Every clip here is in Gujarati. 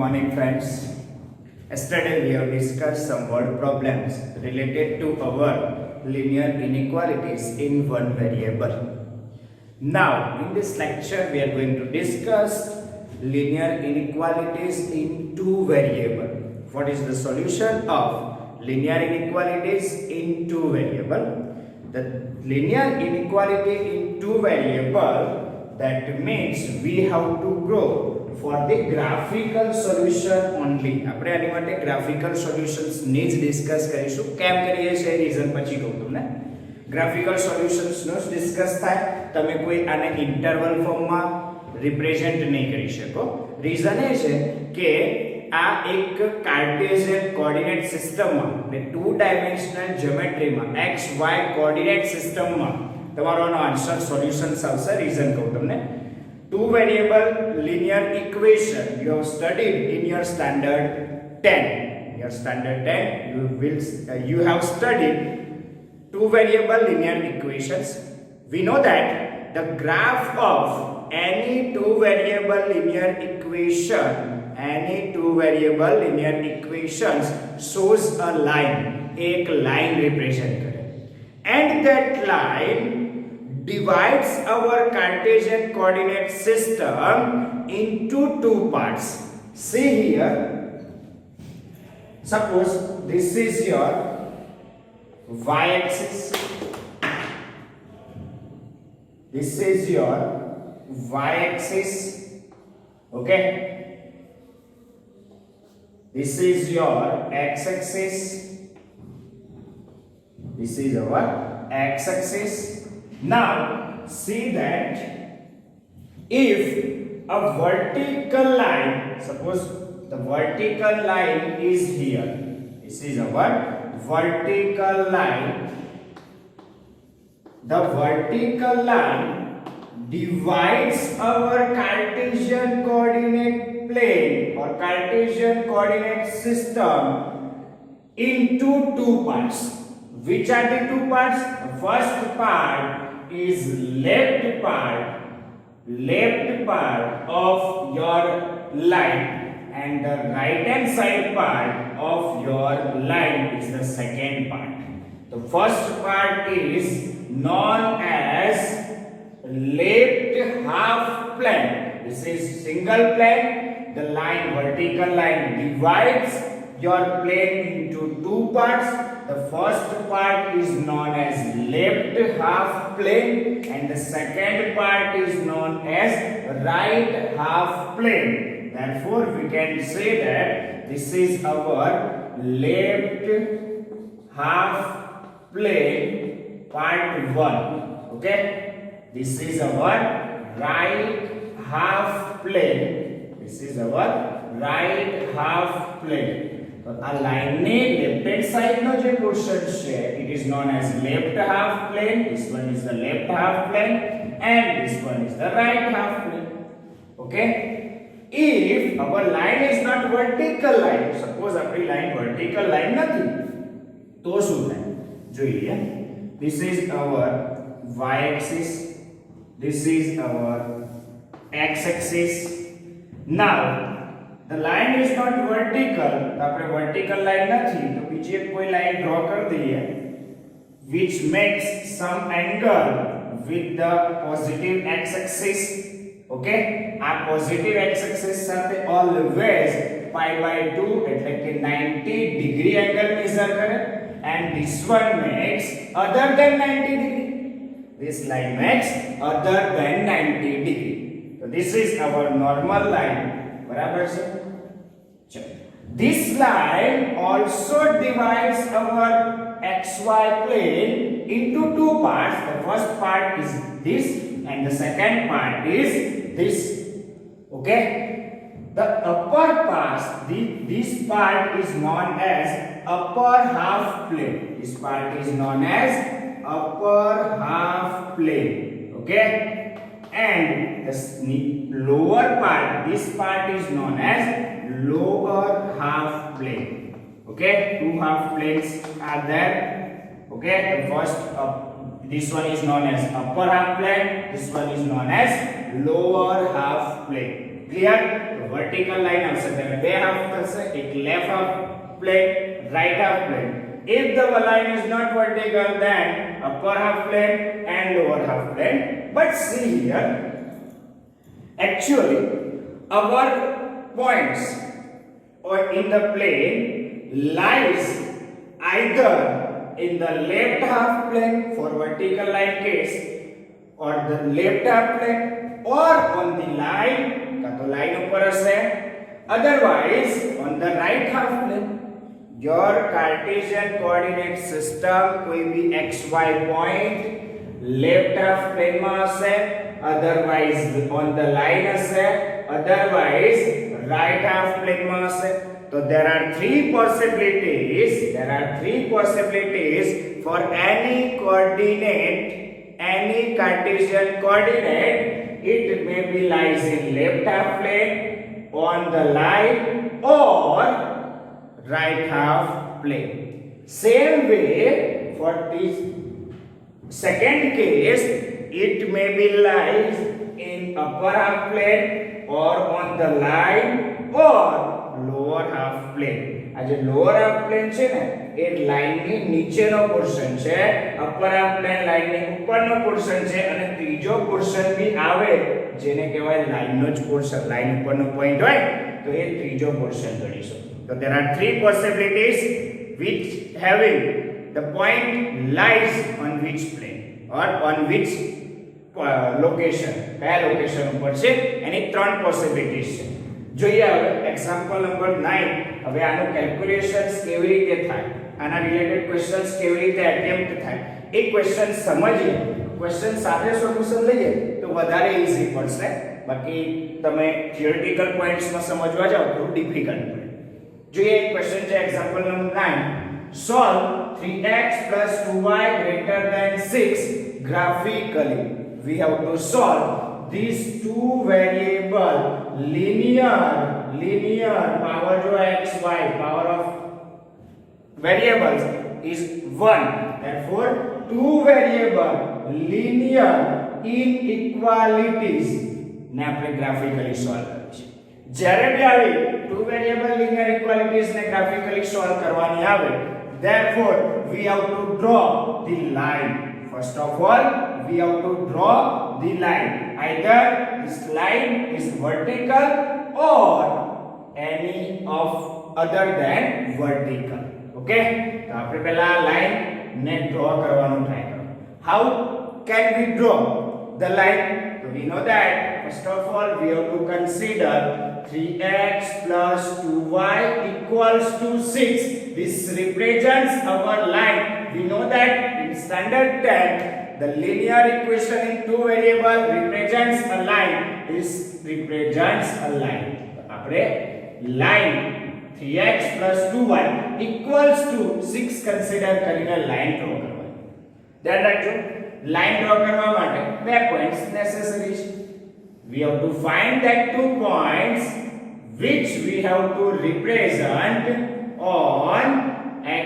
morning, friends. Yesterday we have discussed some word problems related to our linear inequalities in one variable. Now, in this lecture we are going to discuss linear inequalities in two variables. What is the solution of linear inequalities in two variables? The linear inequality in two variables, that means we have to go for the graphical solution only. આપણે આની માટે graphical solutions ને જ ડિસ્કસ કરીશું. કેમ કરીએ છે રીઝન પછી કહું તમને. graphical solutions નો જ ડિસ્કસ થાય. તમે કોઈ આને ઇન્ટરવલ ફોર્મમાં રિપ્રેઝન્ટ નહીં કરી શકો. રીઝન એ છે કે આ એક કાર્ટેશિયન કોઓર્ડિનેટ સિસ્ટમમાં એટલે ટુ ડાયમેન્શનલ જ્યોમેટ્રીમાં x y કોઓર્ડિનેટ સિસ્ટમમાં તમારો આનો આન્સર સોલ્યુશન્સ આવશે. રીઝન કહું તમને. Two variable linear equation you have studied in your standard 10. In your standard 10 you have studied two variable linear equations. We know that the graph of any two variable linear equations shows a line. एक line represent करे and that line divides our Cartesian coordinate system into two parts. See here, suppose this is your y-axis, this is your y-axis, okay, this is your x-axis, this is our x-axis. Now see that if a vertical line, suppose the vertical line is here, this is our vertical line, the vertical line divides our Cartesian coordinate plane or Cartesian coordinate system into two parts. Which are the two parts? The first part is left part of your line and the right hand side part of your line is the second part. The first part is known as left half plane. This is single plane. The line, vertical line, divides your plane into two parts. The first part is known as left half plane and the second part is known as right half plane. Therefore, we can say that this is our left half plane part 1. Okay? This is our right half plane. This is our right half plane. તો આ લાઈનની લેફ્ટ હેન્ડ સાઈડનો જે પોર્શન છે it is known as left half plane. This one is the left half plane and this one is the right half plane. Okay, if our line is not vertical line, suppose આપણી લાઈન vertical line નથી તો શું થાય જોઈએ. This is our y axis, this is our x axis. Now the line is not vertical, તો આપણે vertical line નથી તો બીજી એક કોઈ લાઈન ડ્રો કરી દઈએ which makes some angle with the positive x axis. Okay, આ positive x axis સાથે always pi by 2 એટલે કે 90 degree angle measure કરે and this one makes other than 90 degree. This line makes other than 90 degree. So this is our normal line. बराबर છે. This line also divides our xy plane into two parts. The first part is this and the second part is this. Okay, the upper part, this part is known as upper half plane. This part is known as upper half plane. Okay, and the lower part, this part is known as lower half plane. Okay, two half planes are there. Okay, the first this one is known as upper half plane, this one is known as lower half plane. Clear? Vertical line આવશે એટલે બે હાફ થશે, એક left half plane, right half plane. If the line is not vertical, then upper half plane and lower half plane. But see here, actually our points or in the plane lies either in the left half plane for vertical line case or the left half plane or on the line का तो line ऊपर हसे, otherwise on the right half plane. Your Cartesian coordinate system कोई भी xy point left half plane में हसे, otherwise on the line हसे, otherwise right half plane में हसे. So there are three possibilities for any coordinate, any Cartesian coordinate. It may be lies in left half plane, on the line or right half plane. Same way for this second case, it may be lies in upper half plane or on the line or lower half plane. આ જે lower half plane છે ને એ લાઈન ની નીચેનો પોર્શન છે, upper half plane લાઈન ની ઉપરનો પોર્શન છે અને ત્રીજો પોર્શન બી આવે જેને કહેવાય લાઈનનો જ પોર્શન, લાઈન ઉપરનો પોઈન્ટ હોય તો એ ત્રીજો પોર્શન ગણીશું. So there are three possibilities which having the point lies on which plane or on which location, કયા લોકેશન ઉપર છે એની ત્રણ પોસિબિલિટીઝ છે. જોઈએ હવે એક્ઝામ્પલ નંબર 9. હવે આનું કેલ્ક્યુલેશન્સ કેવી રીતે થાય, આના રિલેટેડ ક્વેશ્ચન્સ કેવી રીતે અટેમ્પ્ટ થાય એ ક્વેશ્ચન સમજીએ, ક્વેશ્ચન સાથે સોલ્યુશન લઈએ તો વધારે ઈઝી પડશે. બાકી તમે થિયોરેટિકલ પોઈન્ટ્સમાં સમજવા જાઓ તો ડિફિકલ્ટ પડે. જોઈએ ક્વેશ્ચન છે example number 9. Solve 3x + 2y > 6 graphically. We have to solve these two variable linear power जो x y power of variables is 1. Therefore two variable linear inequalities ને આપણે graphically solve કરવી છે. જ્યારે બી આવી two variable linear equalities ને graphically solve કરવાની આવે, therefore we have to draw the line. First of all, we have to draw the line. Either this line is vertical or any of other than vertical. Okay? તો આપણે પહેલા લાઈન ને ડ્રો કરવાનું ટ્રાય કરો. How can we draw the line? So we know that first of all we have to consider 3x + 2y = 6. This represents our line. We know that in standard term the linear equation in two variable represents a line. This represents a line. આપણે line 3x + 2y = 6 કન્સિડર કરીને લાઈન ડ્રો કરવાની. ધ્યાન રાખજો, લાઈન ડ્રો કરવા માટે બે પોઈન્ટ્સ નેસેસરી છે. We have to find that two points which we have to represent on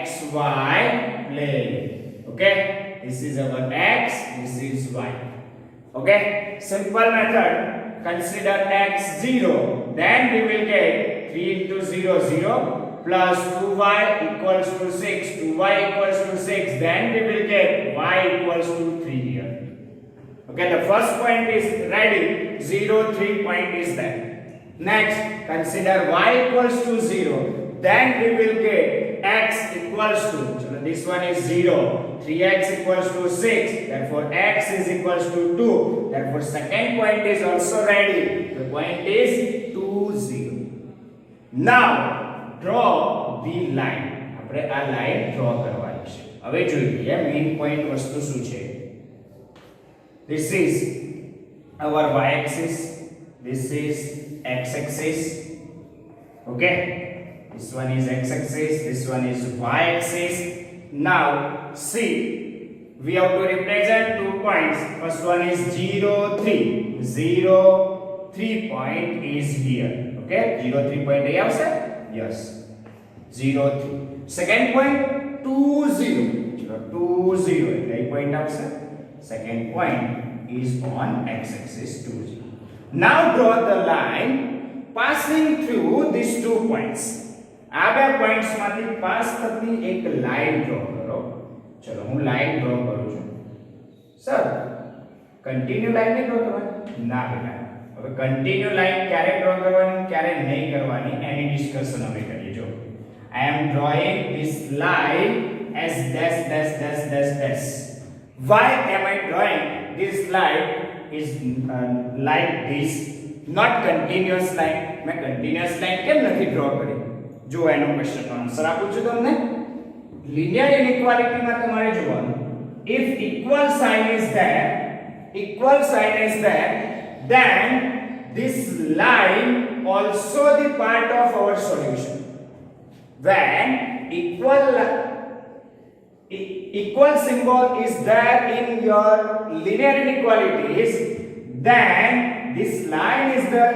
xy plane. Okay, this is our x, this is y. Okay, simple method. Consider x 0, then we will get 3 × 0 0 plus 2y = 6, 2y = 6, then we will get y = 3 here. Okay, the first point is ready, 0 3 point is there. Next, consider y = 0, then we will get x = so this one is 0, 3x = 6, therefore x is equals to 2. Therefore second point is also ready, the point is 2 0. Now draw the line. આપણે આ લાઈન ડ્રો કરવાની છે. હવે જોઈએ મેઈન પોઈન્ટ વસ્તુ શું છે. This is our y axis, this is x axis. Okay, this one is x axis, this one is y axis. Now see, we have to represent 2 points. First one is 0 3, 0 3 point is here. Okay, 0 3 point here also? Yes, 0 3. Second point 2 0, 2 0 એટલે point આવશે. Second point is on x axis 2 0. Now draw the line passing through these 2 points. આ બે પોઈન્ટ્સ માંથી પાસ થતી એક લાઈન ડ્રો કરો. ચલો હું લાઈન ડ્રો કરું છું. સર કન્ટિન્યુ લાઈન નહીં ડ્રો કરવાની? ના બેટા, હવે કન્ટિન્યુ લાઈન ક્યારે ડ્રો કરવાની ક્યારે નહીં કરવાની એની ડિસ્કશન હવે કરીએ. જો I am drawing this line as dash dash dash dash dash. Why am I drawing this line is like this, not continuous line? मैं continuous line કેમ નથી ડ્રો કરી? જો એનો ક્વેશ્ચનનો આન્સર આપું છું તમને. લિનિયર ઇનઇક્વાલિટીમાં તમારે જોવાનું, if equal sign is there, then this line also the part of our solution. When equal symbol is there in your linear inequalities, then this line is the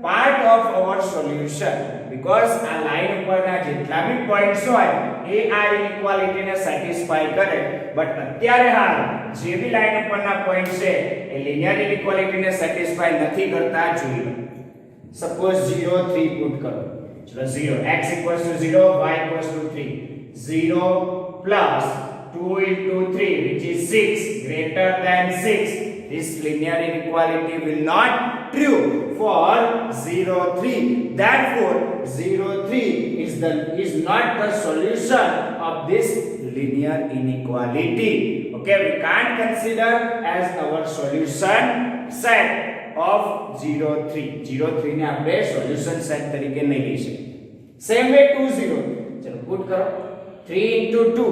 part of our solution, because આ લાઈન ઉપરના જેટલા બી પોઈન્ટ્સ હોય એ આ ઇનઇક્વાલિટી ને સેટિસ્ફાય કરે. બટ અત્યારે હાલ જે બી લાઈન ઉપરના પોઈન્ટ છે એ લિનિયર ઇનઇક્વાલિટી ને સેટિસ્ફાય નથી કરતા. જોઈ લો, સપોઝ 0 3 પુટ કરો. ચલો 0 x equals to 0, y equals to 3. 0 plus 2 into 3 which is 6 greater than 6. This linear inequality will not true for 0 3. Therefore 0 3 is not the solution of this linear inequality. Okay, we can't consider as our solution set of 0 3. 0 3 ને આપણે solution set તરીકે નહીં લઈ શકીએ. Same way 2 0. ચલો પુટ કરો. 3 into 2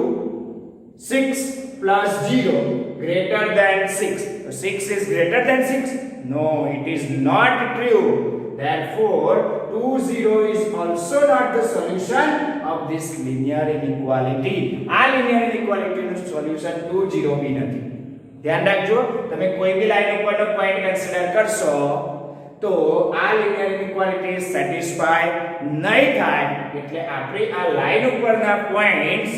6 plus 0 greater than 6. So 6 is greater than 6? No, it is not true. Therefore 2 0 is also not the solution of this linear inequality. આ linear inequality નું solution 2 0 भी નથી. ધ્યાન રાખજો, તમે કોઈ બી લાઈન ઉપરનો પોઈન્ટ કન્સિડર કરશો તો આ linear inequality સેટિસ્ફાય નહીં થાય. એટલે આપણે આ લાઈન ઉપરના પોઈન્ટ્સ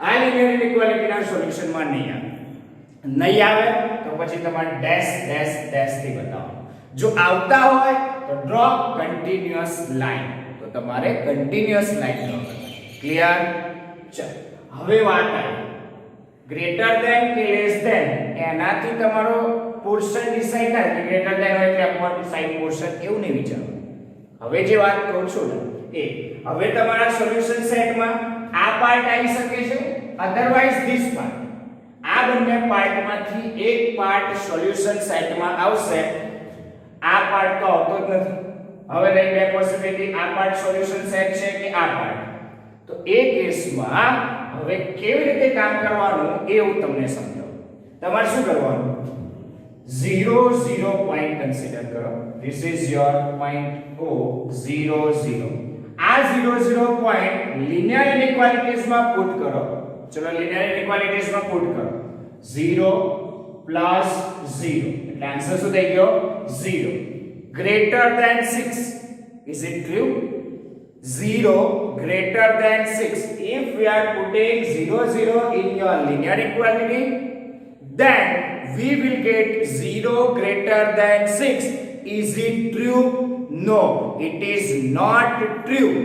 આ linear inequality ના સોલ્યુશનમાં નહીં આવે તો પછી તમારે ડેશ ડેશ ડેશ થી બતાવો. જો આવતા હોય તો ડ્રો કન્ટિન્યુઅસ લાઈન, તો તમારે કન્ટિન્યુઅસ લાઈન ડ્રો કરવાની. ક્લિયર? ચલો હવે વાત આવી ગ્રેટર ધેન કે લેસ ધેન. એનાથી તમારો પોર્શન ડિસાઈડ થાય કે ગ્રેટર ધેન હોય એટલે અપર સાઈડ પોર્શન એવું નહીં વિચારો. હવે જે વાત કહું છું ને એ હવે તમારા સોલ્યુશન સેટમાં આ પાર્ટ આવી શકે છે, અધરવાઇઝ ધીસ પાર્ટ. આ બંને પાર્ટમાંથી એક પાર્ટ સોલ્યુશન સેટમાં આવશે. આ પાર્ટ તો આવતો જ નથી. હવે રહી બે પોસિબિલિટી, આ પાર્ટ સોલ્યુશન સેટ છે કે આ પાર્ટ. તો એ કેસમાં હવે કેવી રીતે કામ કરવાનું એ હું તમને સમજાવું. તમારે શું કરવાનું? 0 0 પોઈન્ટ કન્સિડર કરો. This is your point O 0 0. આ 0 0 પોઈન્ટ લિનિયર ઇનઇક્વાલિટીઝ માં પુટ કરો. ચલો લિનિયર ઇનઇક્વાલિટીઝ માં પુટ કરો. 0 plus 0 એટલે આન્સર શું થઈ ગયો? 0 greater than 6. Is it true? 0 greater than 6. If we are putting 0 0 in your linear equality, then we will get 0 greater than 6. Is it true? No, it is not true.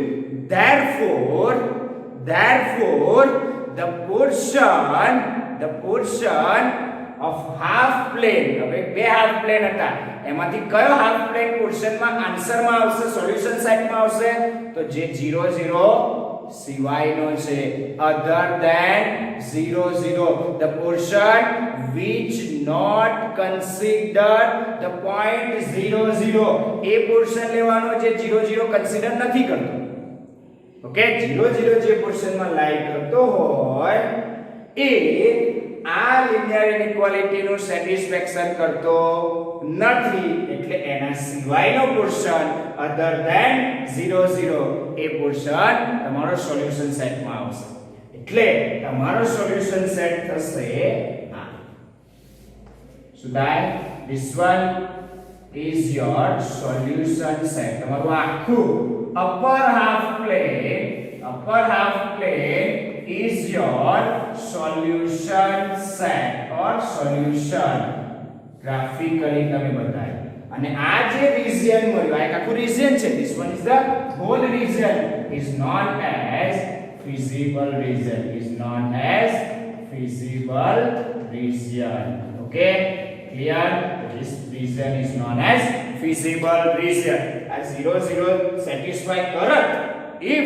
Therefore the portion of half plane, હવે બે half plane હતા, એમાંથી કયો half plane પોર્શનમાં આન્સરમાં આવશે, સોલ્યુશન સેટમાં આવશે? તો જે 0 0 સિવાયનો છે, other than 0 0, the portion which not consider the point 0 0. A portion લેવાનો જે 0 0 કન્સિડર નથી કરતો. ઓકે, 0 0 જે પોર્શનમાં લાઈ કરતો હોય એ આ લિનિયર ઇનઇક્વાલિટી નું સેટિસ્ફેક્શન કરતો નથી. એટલે એના સિવાયનો પોર્શન અધર ધેન 0 0 એ પોર્શન તમારો સોલ્યુશન સેટમાં આવશે. એટલે તમારો સોલ્યુશન સેટ થશે આ. સુધાય, this one is your solution set. તમારું આખું upper half plane is your solution set or solution. Graphically તમે બતાવ્યું. અને આ જે રિજિયન મળ્યું, આ એક આખું રિજિયન છે. This one is the whole region is known as feasible region, is known as feasible region. Okay, clear? This region is known as feasible region. As 0 0 satisfy current. If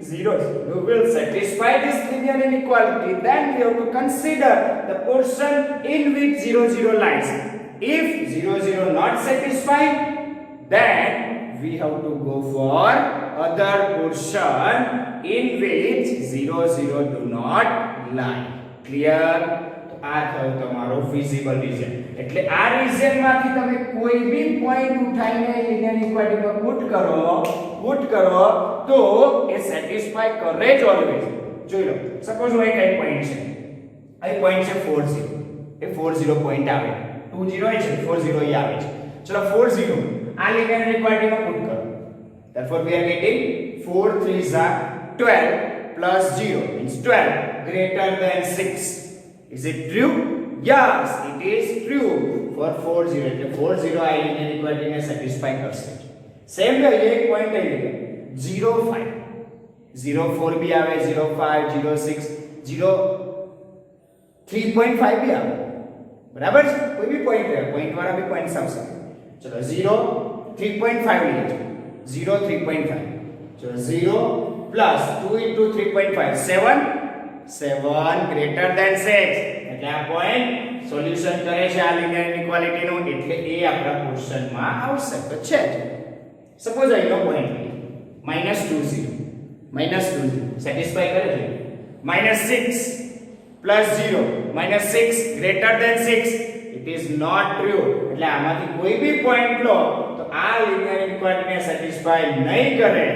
0 0 will satisfy this linear inequality, then we have to consider the portion in which 0 0 lies. If 0 0 not satisfied, then we have to go for other portion in which 0 0 do not lie. Clear? તો આ થયો તમારો ફિઝિબલ રિજન. એટલે આ રિજન માંથી તમે કોઈ બી પોઈન્ટ ઉઠાઈને લિનિયર ઇક્વાલિટીમાં પુટ કરો તો એ સેટિસ્ફાય કરે જ ઓલવેઝ. જોઈ લો, સપોઝ હોય કઈ પોઈન્ટ છે, આ પોઈન્ટ છે 40, એ 40 પોઈન્ટ આવે, 20 હોય છે, 40 ઈ આવે છે. ચલો 40 આ લિનિયર ઇક્વાલિટીમાં પુટ કરો. therefore we are getting 4 3s are 12 plus 0 means 12 greater than 6. Is it true? Yes, it is true for 40. એટલે 40 આ લિનિયર ઇક્વાલિટીને સેટિસ્ફાય કરશે. સેમ વે એક પોઈન્ટ લઈ લે 05 04 બી આવે, 05 06 0 3.5 બી આવે. બરાબર છે, કોઈ બી પોઈન્ટ લે, પોઈન્ટ વાળા બી પોઈન્ટ્સ આવશે. ચલો 0 3.5 લઈએ છો, 0 3.5. ચલો 0 plus 2 into 3.5 7 greater than 6. એટલે આ પોઈન્ટ સોલ્યુશન કરે છે આ લિનિયર ઇક્વાલિટી નું, એટલે એ આપણા ક્વેશ્ચન માં આવશે. તો છે સપોઝ અહીંનો પોઈન્ટ -20 સેટિસ્ફાય કરે છે. -6 plus 0 -6 greater than 6. It is not true. એટલે આમાંથી કોઈ બી પોઈન્ટ લો તો આ લિનિયર ઇક્વાલિટીને સેટિસ્ફાય નહીં કરે,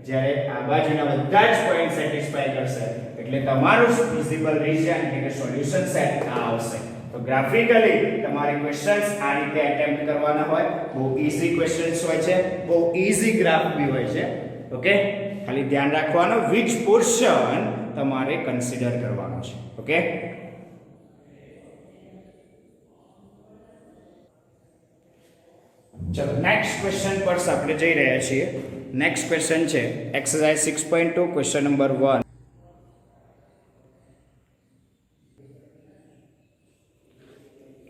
જ્યારે આ બાજુના બધા જ પોઈન્ટ સેટિસ્ફાય કરશે. એટલે તમારું ફિઝિબલ રિજન એટલે કે સોલ્યુશન સેટ આ આવશે. તો ગ્રાફિકલી તમારે ક્વેશ્ચન્સ આ રીતે અટેમ્પ્ટ કરવાના હોય. બહુ ઈઝી ક્વેશ્ચન્સ હોય છે, બહુ ઈઝી ગ્રાફ બી હોય છે. ઓકે, ખાલી ધ્યાન રાખવાનું which પોર્શન તમારે કન્સિડર કરવાનો છે. ઓકે, ચલો નેક્સ્ટ ક્વેશ્ચન પર આપણે જઈ રહ્યા છીએ. નેક્સ્ટ ક્વેશ્ચન છે એક્સરસાઇઝ 6.2 ક્વેશ્ચન નંબર 1.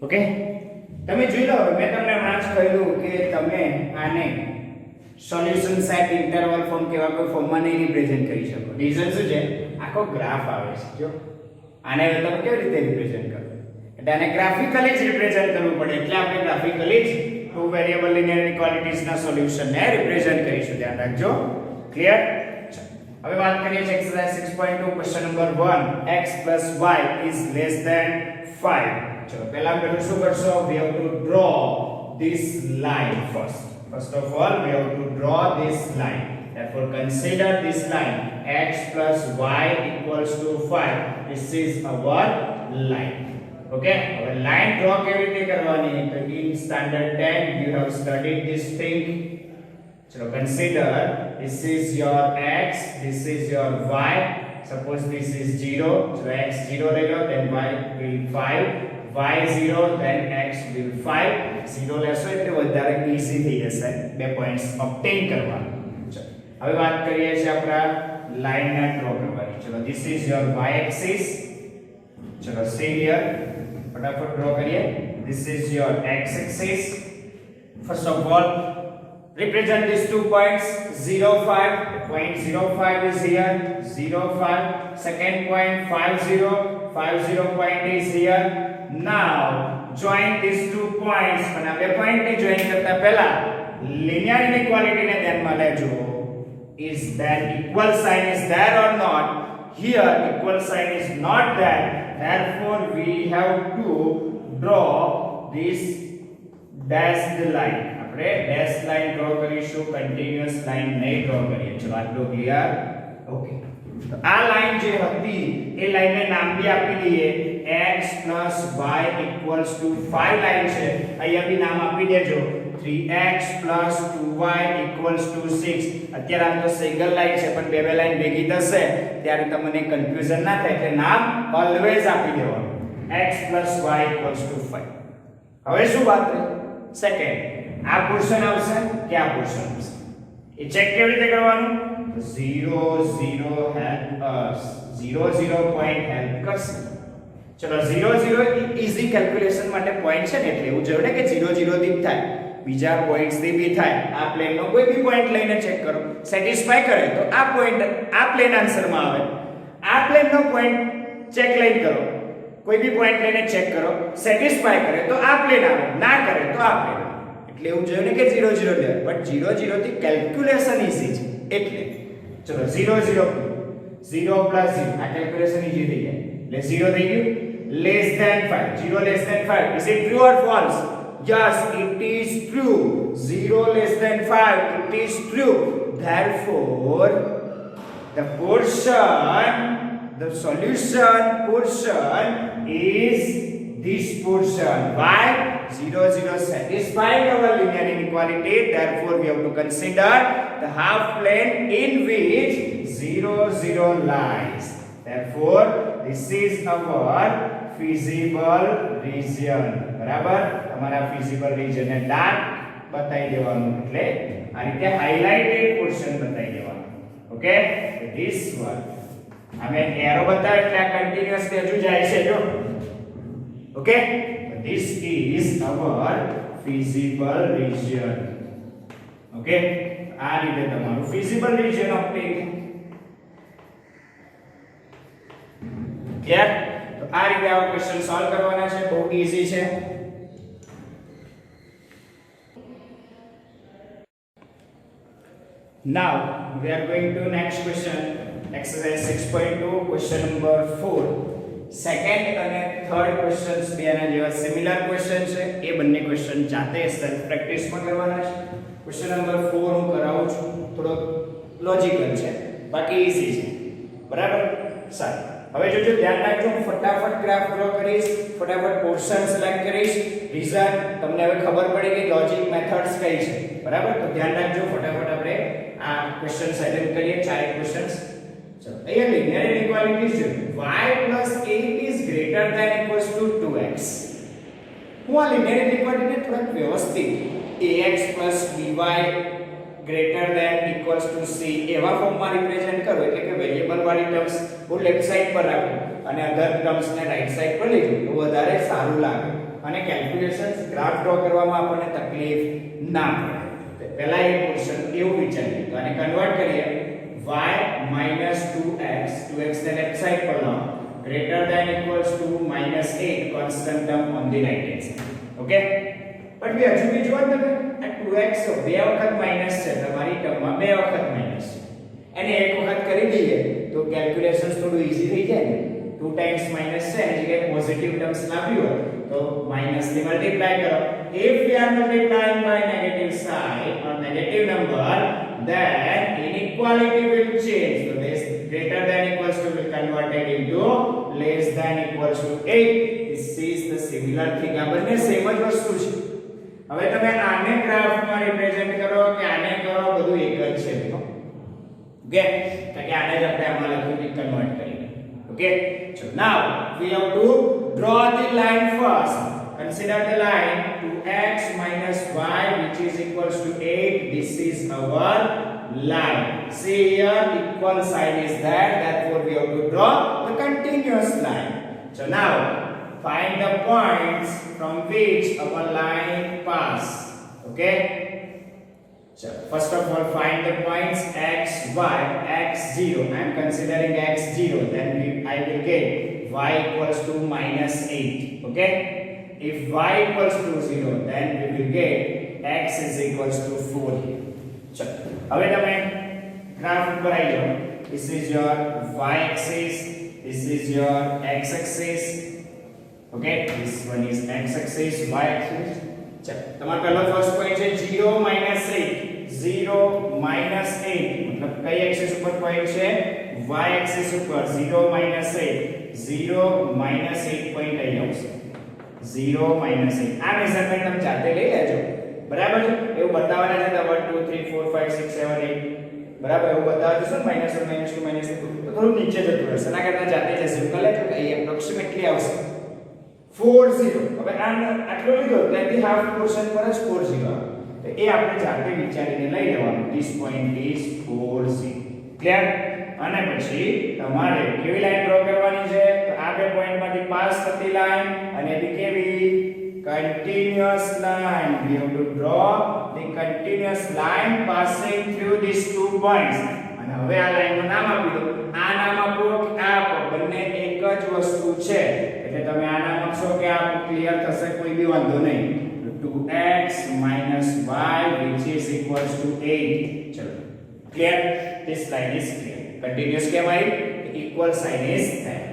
ઓકે, તમે જોઈ લો, મેં તમને હમણાં જ કહ્યું કે તમે આને સોલ્યુશન સેટ ઇન્ટરવલ ફોર્મ કેવા કોઈ ફોર્મમાં નહીં રિપ્રેઝન્ટ કરી શકો. રીઝન શું છે? આખો ગ્રાફ આવે છે. જો આને તમે કેવી રીતે રિપ્રેઝન્ટ કરો? એટલે આને ગ્રાફિકલી જ રિપ્રેઝન્ટ કરવું પડે. એટલે આપણે ગ્રાફિકલી જ ટુ વેરિયેબલ લિનિયર ઇક્વાલિટીઝ ના સોલ્યુશનને રિપ્રેઝન્ટ કરીશું. ધ્યાન રાખજો. ક્લિયર? હવે વાત કરીએ છીએ exercise 6.2 question number 1. x + y is less than 5. ચલો પહેલા શું કરશો? we have to draw this line first. First of all, we have to draw this line. Therefore, consider this line x + y equals to 5. This is our line. Okay, હવે લાઈન ડ્રો કેવી રીતે કરવાની? તો in standard 10 you have studied this thing. So consider this is your x, this is your y. Suppose this is 0, so x 0 લઈ લો, then y will 5, y 0, then x will 5. 0 લેશો એટલે વધારે ઈઝી થઈ જશે બે પોઈન્ટ્સ ઓબ્ટેન કરવાના. ચલો હવે વાત કરીએ છીએ આપણા લાઈનના ડ્રો કરવાની. ચલો this is your y axis. ચલો see here, फटाफट ड्रॉ करिए. This is your x axis. First of all, represent these 2 points. 0 5, point 05 is here, 0 5. Second point 50 point is here. Now join these 2 points. પણ આ બે પોઈન્ટ ને જોઈન કરતા પહેલા linear inequality ને ધ્યાનમાં લેજો. Is that equal sign is there or not? Here equal sign is not there. Therefore we have to draw this dashed line. આપણે ડેશ લાઈન ડ્રો કરીશું, કન્ટિન્યુઅસ લાઈન નહીં ડ્રો કરીએ. ચલો આટલું ક્લિયર? ઓકે, તો આ લાઈન જે હતી એ લાઈનને નામ બી આપી દઈએ x + y = 5 લાઈન છે. અહીંયા બી નામ આપી દેજો 3x + 2y = 6. અત્યારે આ તો સિંગલ લાઈન છે, પણ બે લાઈન ભેગી થશે ત્યારે તમને કન્ફ્યુઝન ના થાય, એટલે નામ ઓલવેઝ આપી દેવાનું x + y = 5. હવે શું વાત રહી? સેકન્ડ આ પોર્શન આવશે કે આ પોર્શન આવશે એ ચેક કેવી રીતે કરવાનું 0 0 હેલ્પ અસ 0 0 પોઈન્ટ હેલ્પ કરશે ચલો 0 0 ઈઝી કેલ્ક્યુલેશન માટે પોઈન્ટ છે ને એટલે એવું જરૂર ને કે 0 0 થી થાય બીજા પોઈન્ટ્સ થી બી થાય આ પ્લેન નો કોઈ બી પોઈન્ટ લઈને ચેક કરો સેટિસ્ફાય કરે તો આ પોઈન્ટ આ પ્લેન આન્સર માં આવે આ પ્લેન નો પોઈન્ટ ચેક લઈને કરો કોઈ બી પોઈન્ટ લઈને ચેક કરો સેટિસ્ફાય કરે તો આ પ્લેન આવે ના કરે તો આ પ્લેન આવે એટલે એવું જોયું ને કે 0 0 લે બટ 0 0 થી કેલ્ક્યુલેશન ઈઝી છે એટલે ચલો 0 0 0 પ્લસ 0 આ કેલ્ક્યુલેશન ઈઝી થઈ જાય એટલે 0 થઈ ગયું less than 5 0 less than 5 is it true or false yes it is true 0 less than 5 it is true therefore the portion the solution portion is this portion why 0 0 satisfying our linear inequality therefore we have to consider the half plane in which 0 0 lies therefore this is our feasible region બરાબર તમારા feasible region ને ડાર્ક બતાઈ દેવાનું એટલે આ રીતે હાઇલાઇટેડ પોર્શન બતાઈ દેવાનું ઓકે this one અમે એરો બતાવ્યો એટલે આ કન્ટિન્યુઅસલી હજુ જાય છે જો okay this is our feasible region okay આ રીતે તમારું feasible region of plane clear તો આ રીતે આવા ક્વેશ્ચન સોલ્વ કરવાના છે બહુ ઈઝી છે now we are going to next question exercise 6.2 question number 4 second અને third questions બે આના જેવા સિમિલર ક્વેશ્ચન છે એ બંને ક્વેશ્ચન જાતે સેલ્ફ પ્રેક્ટિસ માં કરવાના છે ક્વેશ્ચન નંબર 4 હું કરાવું છું થોડો લોજિકલ છે બાકી ઈઝી છે બરાબર સારું હવે જોજો ધ્યાન રાખજો હું ફટાફટ ગ્રાફ ડ્રો કરીશ ફટાફટ પોર્શન સિલેક્ટ કરીશ રીઝન તમને હવે ખબર પડી કે લોજિક મેથડ્સ કઈ છે બરાબર તો ધ્યાન રાખજો ફટાફટ આપણે આ ક્વેશ્ચન્સ અટેમ્પ્ટ કરીએ ચાર ક્વેશ્ચન્સ ચલો અહીંયા લિનિયર ઇનઇક્વાલિટીઝ છે y + 8 is greater than equals to 2x હું આ લિનિયર ઇનઇક્વાલિટીને થોડુંક વ્યવસ્થિત ax + by greater than equals to c એવા ફોર્મમાં રિપ્રેઝન્ટ કરો એટલે કે વેરીએબલ વાળી ટર્મ્સ હું લેફ્ટ સાઈડ પર રાખું અને અધર ટર્મ્સ ને રાઈટ સાઈડ પર લઈ જાઉં તો વધારે સારું લાગે અને કેલ્ક્યુલેશન્સ ગ્રાફ ડ્રો કરવામાં આપણને તકલીફ ના પડે પહેલા એક પોર્શન એવું વિચારીએ તો આને કન્વર્ટ કરીએ y - 2x 2x ને લેફ્ટ સાઈડ પર લાવો greater than equals to -8 constant term on the right hand side okay પણ બે હજુ બી જોવા તમે આ 2x બે વખત માઈનસ છે તમારી ટર્મમાં બે વખત માઈનસ છે એને એક વખત કરી દઈએ તો કેલ્ક્યુલેશન્સ થોડું ઈઝી થઈ જાય ને 2 ટાઈમ્સ માઈનસ છે એની જગ્યાએ પોઝિટિવ ટર્મ્સ લાવ્યું હોય તો માઈનસ થી મલ્ટીપ્લાય કરો if we are multiplying by negative side or negative number then inequality will change so this greater than equals to will converted into less than equals to 8 this is the similar thing આ બંને સેમ જ વસ્તુ છે હવે તમે આને ગ્રાફમાં રિપ્રેઝન્ટ કરો કે આને કરો બધું એક જ છે ઓકે તો કે આને જ આપણે આમાં લખીને કન્વર્ટ કરીએ okay so now we have to draw the line first consider the line 2x minus y which is equals to 8 this is our line see here equal side is there therefore we have to draw the continuous line so now find the points from which our line pass okay so first of all find the points x y x0 I am considering x0 then I will get y equals to -8 okay if y equals to 0 then we will get x is equals to 4 ચલો હવે તમે ગ્રાફ ઉપર આવી જાઓ this is your y axis this is your x axis okay this one is x axis y axis ચલો તમારો પહેલો ફર્સ્ટ પોઈન્ટ છે 0 - 8 0 - 8 मतलब કઈ એક્સિસ ઉપર પોઈન્ટ છે y એક્સિસ ઉપર 0 - 8 0 - 8 પોઈન્ટ આવી આવશે 0 - 8 આ મેઝરમેન્ટ તમે જાતે લઈ લેજો બરાબર છે એવું બતાવવાના છે તો 1 2 3 4 5 6 7 8 બરાબર એવું બતાવજો છો -1 -2 -3 તો થોડું નીચે જતું રહેશે ના કરતા જાતે જ સિમ્પલ લે તો અહીં એપ્રોક્સિમેટલી આવશે 40 હવે આટલું લીધો ત્યાંથી હાફ પોર્શન પર જ 40 આવે તો એ આપણે જાતે વિચારીને લઈ લેવાનું. This point is 4 clear. અને પછી તમારે કેવી લાઈન ડ્રો કરવાની છે? તો આ બે પોઈન્ટમાંથી પાસ થતી લાઈન અને બી કેવી continuous line. We have to draw the continuous line passing through these two points. અને હવે આ લાઈનનું નામ આપી દો. આ નામ આપો કે આ આપો, બંને એક જ વસ્તુ છે. એટલે તમે આ નામ આપશો કે આ ક્લિયર થશે, કોઈ બી વાંધો નહીં. 2x y which is equals to 8. ચલો clear. This line is clear. Continuous કહેવાય, equal sign is there.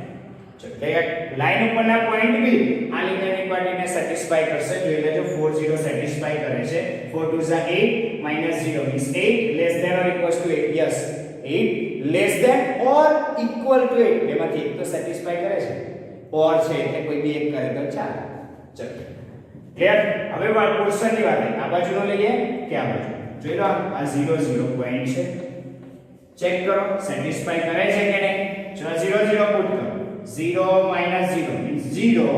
ચલો લાઈન ઉપરના પોઈન્ટ બી આ લિનિયર ઇક્વાલિટીને સેટિસ્ફાય કરશે. જોઈ લેજો 4 0 સેટિસ્ફાય કરે છે. 4 2 8 -0 means 8 less than or equals to 8. Yes, 8 less than or equal to 8. બેમાંથી એક તો સેટિસ્ફાય કરે છે, or છે એટલે કોઈ બી એક કરે તો ચાલે. ચલો ક્લિયર. હવે વાત પોર્શનની વાત આ બાજુનો લઈએ કે આ બાજુ. જોઈ લો આ 0 0 પોઈન્ટ છે. ચેક કરો સેટિસ્ફાય કરે છે કે નહીં. ચલો 0 0 પુટ કરો. 0 minus 0 means 0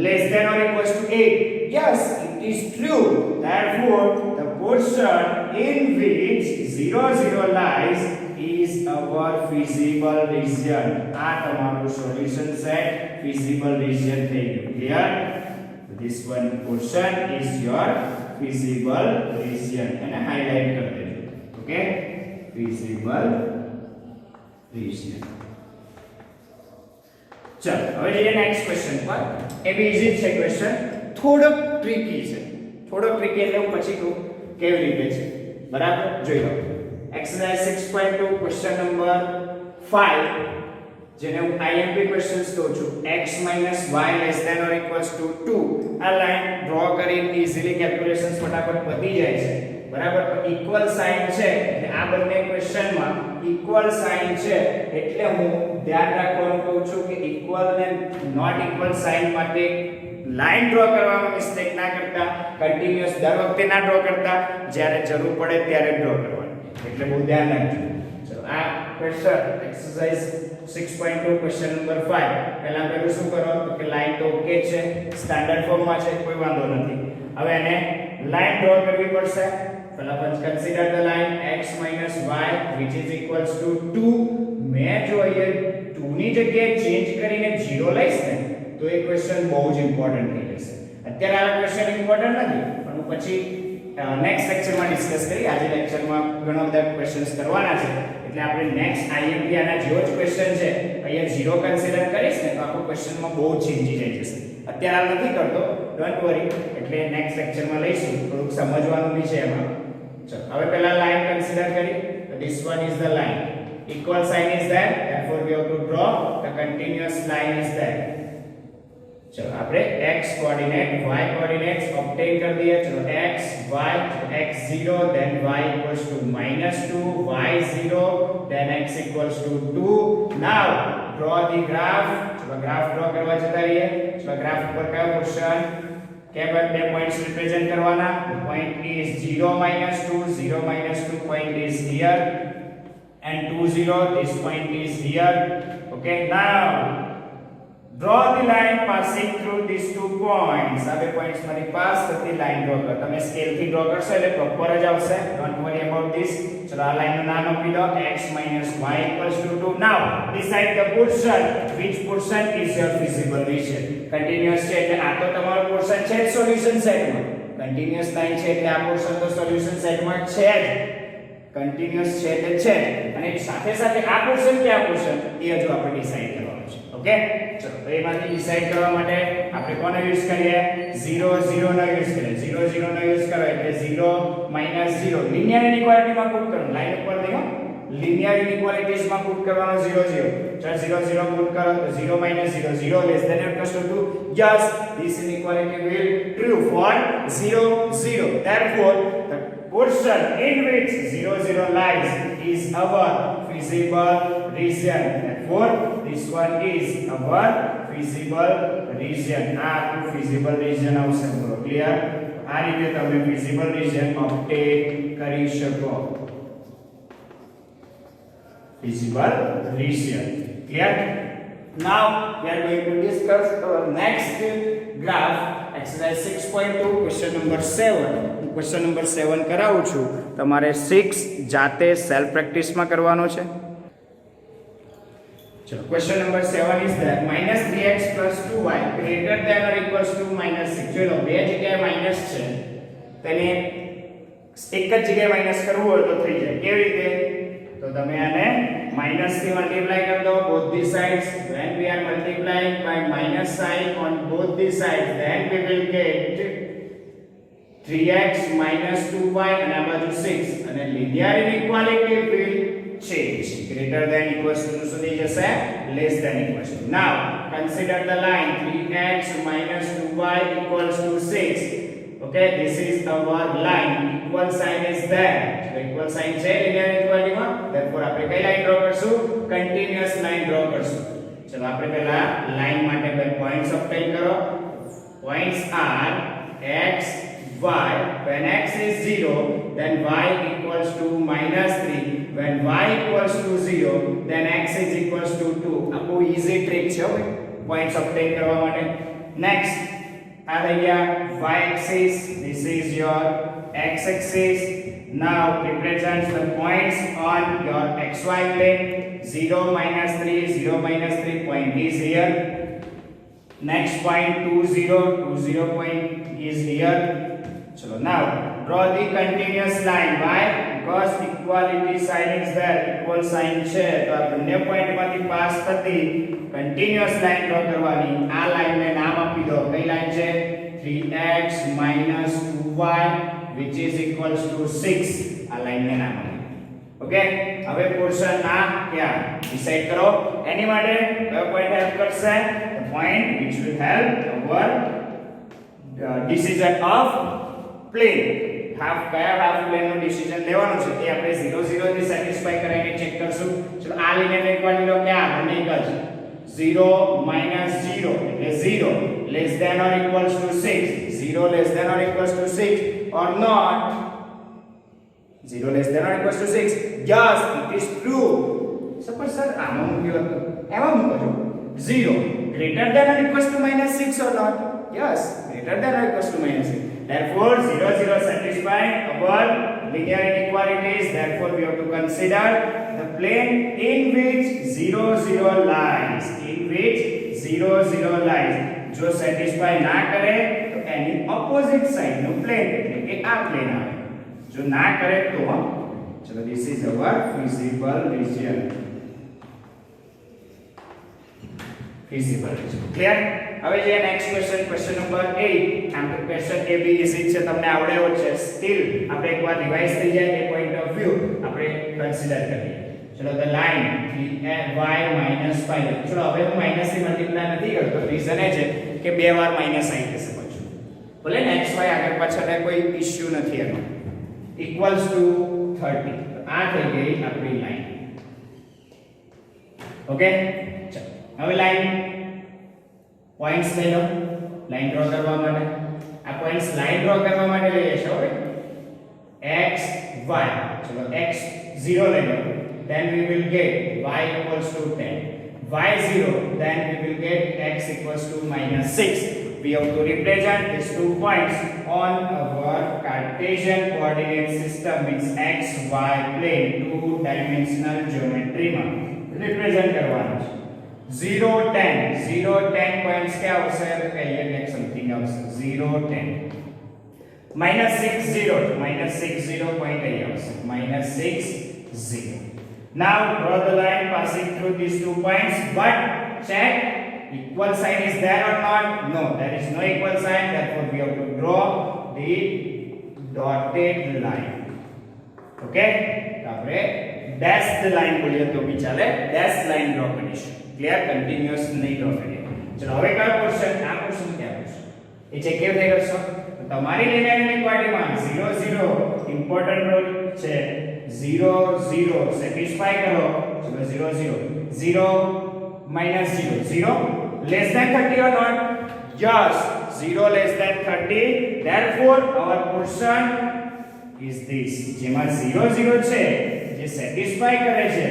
less than or equals to 8. Yes, it is true. Therefore, the portion in which 0 0 lies is our feasible region. આ તમારું solution set feasible region થઈ ગયું. Clear? This one portion is your feasible region. એને highlight કરી દેજો. Okay? Feasible region. चलो હવે જઈએ નેક્સ્ટ ક્વેશ્ચન પર. એ બી ઈઝી છે ક્વેશ્ચન, થોડો ટ્રિકી છે. થોડો ટ્રિકી એટલે હું પછી કહું કેવી રીતે છે. બરાબર, જોઈ લો. એક્સરસાઇઝ 6.2 ક્વેશ્ચન નંબર 5, જેને હું આઈએમપી ક્વેશ્ચન્સ કહું છું. x y less than or equals to 2. આ લાઈન ડ્રો કરીને ઈઝીલી કેલ્ક્યુલેશન્સ ફટાફટ પતી જાય છે. બરાબર, તો ઇક્વલ સાઇન છે એટલે આ બંને ક્વેશ્ચનમાં ઇક્વલ સાઇન છે એટલે હું ધ્યાન રાખવાનું કહું છું કે ઇક્વલ ને નોટ ઇક્વલ સાઇન માટે લાઈન ડ્રો કરવામાં મિસ્ટેક ના કરતા, કન્ટિન્યુઅસ દર વખતે ના ડ્રો કરતા, જ્યારે જરૂર પડે ત્યારે ડ્રો કરવાનું. એટલે બહુ ધ્યાન રાખજો. ચલો આ ક્વેશ્ચન એક્સરસાઇઝ 6.2 ક્વેશ્ચન નંબર 5. પહેલા પેલું શું કરો તો કે લાઈન તો ઓકે છે, સ્ટાન્ડર્ડ ફોર્મમાં છે, કોઈ વાંધો નથી. હવે એને લાઈન ડ્રો કરવી પડશે. પહેલા consider the line x y which is equals to 2. મેં જો અહીંયા 2 ની જગ્યાએ ચેન્જ કરીને 0 લઈશ ને તો એ ક્વેશ્ચન બહુ જ ઇમ્પોર્ટન્ટ થઈ જશે. અત્યારે આ ક્વેશ્ચન ઇમ્પોર્ટન્ટ નથી, પણ પછી નેક્સ્ટ લેક્ચરમાં ડિસ્કસ કરી. આજે લેક્ચરમાં ઘણા બધા ક્વેશ્ચન્સ કરવાના છે એટલે આપણે નેક્સ્ટ આઈએમપી આના જેવો જ ક્વેશ્ચન છે અહીંયા 0 કન્સિડર કરીશ ને તો આખો ક્વેશ્ચનમાં બહુ ચેન્જીસ આવી જશે. અત્યારે આ નથી કરતો, ડોન્ટ વરી, એટલે નેક્સ્ટ લેક્ચરમાં લઈશું. થોડુંક સમજવાનું બી છે એમાં. ચલો હવે પહેલા લાઈન કન્સિડર કરી. તો this one is the line. Equal sign is there, therefore we have to draw the continuous line is there. चलो આપણે x coordinate y coordinates obtain कर दिए. चलो x y x0 then y equals to -2 y0 then x equals to 2. Now draw the graph. चलो ग्राफ ड्रॉ करवा जता रहिए. चलो ग्राफ पर कया पोर्शन के બે પોઈન્ટ્સ રિપ્રેઝન્ટ કરવાના. point is 0 -2 0 -2 point is here and 2 0 this point is here. Okay, now draw the line passing through these two points. આ બે પોઈન્ટ્સ માંથી પાસ થતી લાઈન ડ્રો કરો. તમે સ્કેલ થી ડ્રો કરશો એટલે પ્રોપર જ આવશે. Don't worry about this. ચલો આ લાઈન નું નામ આપી દો x y equals to 2. now decide the portion. which portion is your feasible region? continuous છે એટલે આ તો તમારો પોર્શન છે જ સોલ્યુશન સેટમાં. continuous લાઈન છે એટલે આ પોર્શન તો સોલ્યુશન સેટમાં છે જ. કન્ટિન્યુઅસ છે એટલે છે, અને સાથે સાથે આ પોર્શન કે આ પોર્શન એ હજુ આપણે ડિસાઈડ કરવાનું છે. ઓકે, ચલો તો એમાંથી ડિસાઈડ કરવા માટે આપણે કોનો યુઝ કરીએ? 0 0 નો યુઝ કરીએ. 0 0 નો યુઝ કરો એટલે 0 0 લિનિયર ઇનઇક્વાલિટીમાં પુટ કરો. લાઈન ઉપર નહીં, લિનિયર ઇનઇક્વાલિટીઝ માં પુટ કરવાનો 0 0. ચલો 0 0 પુટ કરો તો 0 0 0 less than or equals to 2. yes, this inequality will true for 0 0. therefore the portion in which 0 0 lies is our feasible region. Therefore, this one is our feasible region. આ feasible region આવશે. બરો ક્લિયર? આ રીતે તમે feasible region obtain કરી શકો. feasible region. Clear? Now we are going to discuss our next graph, exercise 6.2 question number 7. Question number 7 કરાવું છું, તમારે 6 જાતે સેલ્ફ પ્રેક્ટિસમાં કરવાનો છે. ચલો question number 7 is that -3x + 2y greater than or equals to -6. ચલો બે જગ્યાએ માઈનસ છે, તેને એક જ જગ્યાએ માઈનસ કરવું હોય તો થઈ જાય. કેવી રીતે? તો તમે આને માઈનસ થી મલ્ટીપ્લાય કરી દો both the sides. When we are multiplying by minus sign on both the sides, then we will get 3x - 2y અને આ બાજુ 6 અને linear inequality will change. Greater than equals to સુધી જશે, less than equals to. Now consider the line 3x - 2y equals to 6. Okay, this is our line. Equal sign is there. So equal sign છે linear inequality માં. Therefore આપણે કઈ લાઈન ડ્રો કરશું? Continuous line ડ્રો કરશું. ચલો આપણે પહેલા લાઈન માટે બે પોઈન્ટ્સ ઓબ્ટેન કરો. Points are x, y. When x is 0, then y equals to -3. When y equals to 0, then x is equals to 2. આ બહુ ઈઝી ટ્રીક છે હવે પોઈન્ટ્સ ઓબ્ટેન કરવા માટે. નેક્સ્ટ આ રહી ગયા y axis, this is your x axis. Now represent the points on your xy plane. 0 -3, 0 -3 point is here. Next point 2 0, 2 0 point is here. So now draw the continuous line. Why? Because equality sign is there. Equal sign છે તો આ બંને પોઈન્ટ માંથી પાસ થતી કન્ટિન્યુઅસ લાઈન ડ્રો કરવાની. આ લાઈન ને નામ આપી દો. કઈ લાઈન છે? 3x - 2y which is equals to 6. આ લાઈન ને નામ આપી. ઓકે, હવે પોર્શન ના ક્યાં ડિસાઈડ કરો. એની માટે કયો પોઈન્ટ હેલ્પ કરશે? The point which will help our decision of plane. Half plane નો ડિસિઝન લેવાનો છે એ આપણે 0 0 થી સેટિસ્ફાઈ કરાવીને ચેક કરશું. ચલો આ લિનિયર ઇક્વાલિટી લો ક્યાં બને જ 0 - 0 એટલે 0 less than or equals to 6. 0 less than or equals to 6 or not? 0 less than or equals to 6. Yes, it is true. Suppose sir આમાં મૂક્યો હતો, એમાં મૂકો છો 0 greater than or equals to -6 or not? Yes, greater than or equals to -6. Therefore 0 0 satisfy our linear inequalities. Therefore we have to consider the plane in which 0 0 lies. In which 0 0 lies. જો satisfy ના કરે તો એની opposite side નું plane એટલે કે આ plane આવે. જો ના કરે તો ચલો this is our feasible region. Feasible region. Clear? હવે જે નેક્સ્ટ ક્વેશ્ચન નંબર 8. આમ તો ક્વેશ્ચન એ બી ઇઝી છે, તમને આવડેવો છે. સ્ટીલ આપણે એકવાર રિવાઇઝ થઈ જાય એ પોઈન્ટ ઓફ વ્યૂ આપણે કન્સિડર કરીએ. ચલો ધ લાઈન 3y - 5. ચલો હવે હું માઈનસ થી મલ્ટીપ્લાય નથી કરતો. રીઝન એ છે કે બે વાર માઈનસ આવી જશે પછી. ભલે ને xy આગળ પાછળ કોઈ ઇશ્યુ નથી એનો. Equals to 30. તો આ થઈ ગઈ આપણી લાઈન. ઓકે, ચલો હવે લાઈન પોઈન્ટ્સ લઈ લો લાઈન ડ્રો કરવા માટે. આ પોઈન્ટ્સ લાઈન ડ્રો કરવા માટે લઈએ છો હવે x y. ચલો x 0 લઈ લો, then we will get y equals to 10. y 0, then we will get x equals to -6. We have to represent these 2 points on our Cartesian coordinate system, means x y plane, 2-dimensional geometry માં represent કરવાનું છે. 0 10 0 10 પોઈન્ટ્સ કે આવશે તો કહીએ કે સમથિંગ આવશે 0 10 -60 પોઈન્ટ અહીં આવશે -60. Now draw the line passing through these 2 points, but check equal sign is there or not? No, there is no equal sign. Therefore we have to draw the dotted line. Okay, આપણે dashed line બોલીએ તો બી ચાલે. dashed line draw કરીશું. ક્લિયર? કન્ટિન્યુઅસ નહીં ડ્રો કરીએ. ચલો હવે કયો ક્વેશ્ચન? આ ક્વેશ્ચન ક્યાં ક્વેશ્ચન એ ચેક કેવી રીતે કરશો? તો તમારી લિનિયર ઇક્વાલિટીમાં 0 0 ઇમ્પોર્ટન્ટ રોલ છે. 0 0 સેટિસ્ફાઈ કરો. ચલો 0 0 0 -0 0 less than 30 or not? Yes, 0 less than 30. Therefore our portion is this. જેમાં 0 0 છે જે સેટિસ્ફાઈ કરે છે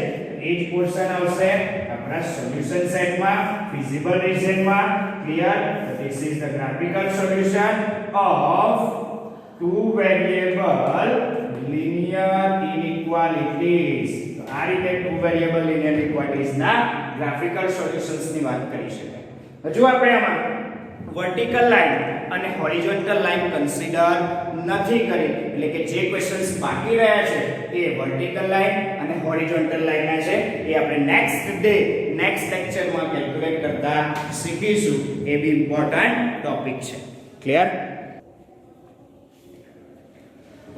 એ જ પોર્શન આવશે આપણા સોલ્યુશન સેટમાં, ફિઝિબલ રિજનમાં. Clear? This is the graphical solution of two variable linear inequalities. તો આ રીતે two variable linear inequalities ના graphical solutions ની વાત કરી શકાય. હજુ આપણે આમાં vertical line અને horizontal line કન્સિડર નથી કરી, એટલે કે જે ક્વેશ્ચન્સ બાકી રહ્યા છે એ vertical line અને horizontal line ના છે, એ આપણે નેક્સ્ટ લેક્ચરમાં કેલ્ક્યુલેટ કરતા શીખીશું. એ બી ઇમ્પોર્ટન્ટ ટોપિક છે. ક્લિયર?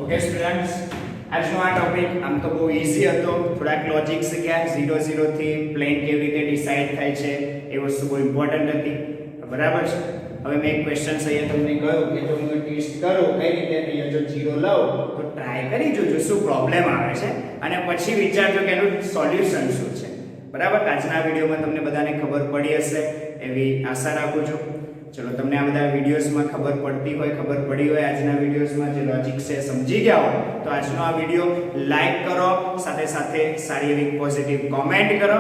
ઓકે સ્ટુડન્ટ્સ, આજનો આ ટોપિક આમ તો બહુ ઈઝી હતો. થોડાક લોજિક શીખ્યા, 0 0 થી પ્લેન કેવી રીતે ડિસાઈડ થાય છે એ વસ્તુ બહુ ઇમ્પોર્ટન્ટ હતી. બરાબર છે. હવે મેં એક ક્વેશ્ચન અહીંયા તમને કહ્યું કે જો હું ટેસ્ટ કરું કઈ રીતે અહીંયા જો 0 લઉં તો ટ્રાય કરી જોજો શું પ્રોબ્લેમ આવે છે અને પછી વિચારજો કે એનું સોલ્યુશન શું છે. બરાબર. આજના વિડીયોમાં તમને બધાને ખબર પડી હશે એવી આશા રાખું છું. ચલો, તમને આ બધા વિડીયોઝમાં ખબર પડી હોય આજના વિડીયોઝમાં જે લોજિક છે સમજી ગયા હો તો આજનો આ વિડીયો લાઈક કરો, સાથે સાથે સારી એવી પોઝિટિવ કોમેન્ટ કરો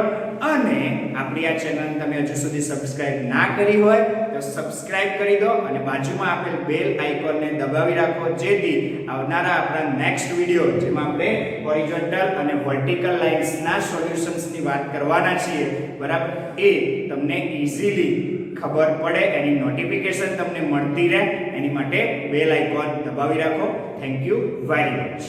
અને આપણી આ ચેનલ તમે હજુ સુધી સબસ્ક્રાઇબ ના કરી હોય તો સબસ્ક્રાઇબ કરી દો અને બાજુમાં આપેલ બેલ આઇકોનને દબાવી રાખો, જેથી આવનારા આપણા નેક્સ્ટ વિડીયો જેમાં આપણે હોરિઝોન્ટલ અને વર્ટિકલ લાઇન્સના સોલ્યુશન્સની વાત કરવાના છીએ, બરાબર, એ તમને ઈઝીલી ખબર પડે, એની નોટિફિકેશન તમને મળતી રહે, એની માટે બેલ આઇકોન દબાવી રાખો. Thank you very much.